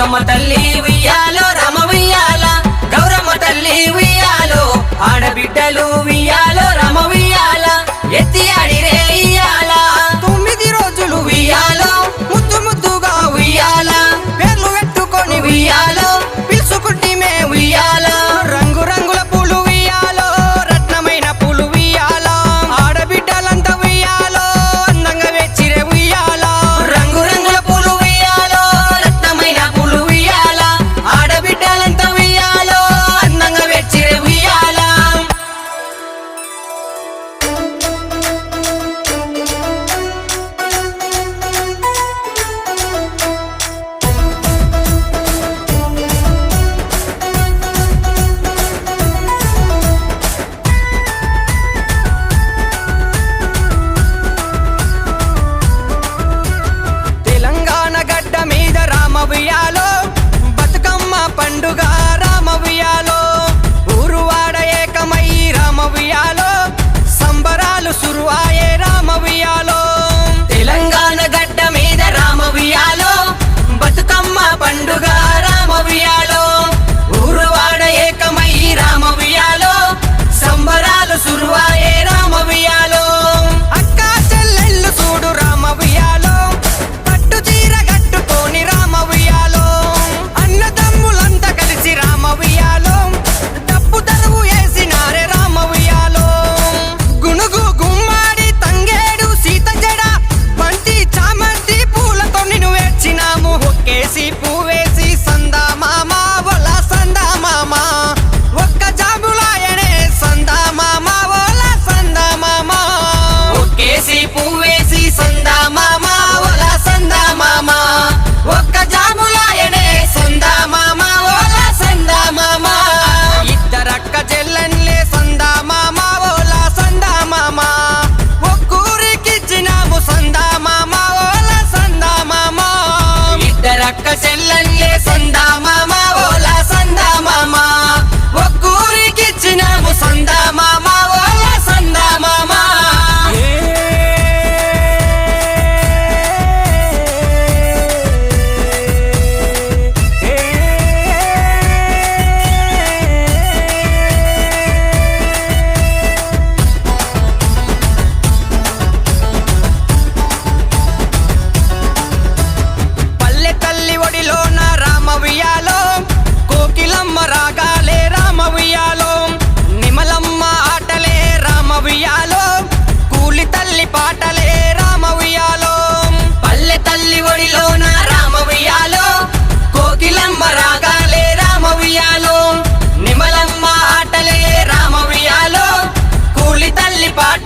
దుర్గమ్మ తల్లి ఉయ్యాలో రామ ఉయ్యాల గౌరమ్మ తల్లి ఉయ్యాలో ఆడబిడ్డలు ఉయ్యాలో రామ ఉయ్యాల ఎత్తి ఆడిరే ఉయ్యాల 9 రోజులు ఉయ్యాలో ముద్దు ముద్దుగా ఉయ్యాల పేర్లు పెట్టుకొని ఉయ్యాలో పిలుచుకుంటిమే ఉయ్యాల రంగు రంగుల పూలు ఉయ్యాలో రత్నమైన పూలు ఉయ్యాల ఆడబిడ్డలంతా ఉయ్యాలో అందంగా వెచ్చిరే ఉయ్యాల రంగు రంగుల పూలు ఉయ్యాలో రత్నమైన పూలు ఉయ్యాల ఆడబిడ్డలంతా ఉయ్యాలో అందంగా వెచ్చిరే ఉయ్యాల తెలంగాణ గడ్డ మీద రామ ఉయ్యాలో బతుకమ్మ పండుగ రామ ఉయ్యాలో ఊరువాడ ఏకమై రామ ఉయ్యాలో సంబరాలు సురువాయే రామ ఉయ్యాలో తెలంగాణ గడ్డ మీద రామ ఉయ్యాలో బతుకమ్మ పండుగ రామ ఉయ్యాలో ఊరువాడ ఏకమై రామ ఉయ్యాలో సంబరాలు సురువాయే రామ ఉయ్యాలో అక్క చెల్లెళ్ళు చూడు రామ ఉయ్యాలో పట్టు చీర కట్టుకొని రామ ఉయ్యాలో అన్నదమ్ములంతా కలిసి రామ ఉయ్యాలో డప్పు తరువు వేసినారే రామ ఉయ్యాలో గునుగు గుమ్మాడి తంగేడు సీత జడ బంతి చామంతి పూలతో నిన్ను వేర్చినాము ఒక్కేసి పువ్వేసి సందా మామ ఒల సందా మామ ఒక్క జాబులాయనే సందా మామ ఒల సందా మామ ఒక్కేసి పువ్వేసి సందా మామ ఒల సందా మామ ఒక్క జాబులాయనే సందా మామ ఒల సందా మామ ఇద్దరక్క చెల్లెన్లే సందా మామ ఒల సందా మామ ఒక్కూరికిచ్చినాము సందా మామ ఒల సందా మామ ఇద్దరక్క చెల్లెన్లే సందా మామ ఒల సందా మామ ఒక్కూరికిచ్చినాము సందా మామ ఒల సందా మామ పల్లె తల్లి ఒడిలోన రామ ఉయ్యాలో కోకిలమ్మ రాగాలే రామ ఉయ్యాలో నిమలమ్మ ఆటలే రామ ఉయ్యాలో కూలి తల్లి పాటలే రామ ఉయ్యాలో పల్లె తల్లి ఒడిలోన రామ ఉయ్యాలో కోకిలమ్మ రాగాలే రామ ఉయ్యాలో నిమలమ్మ ఆటలే రామ ఉయ్యాలో కూలి తల్లి పాట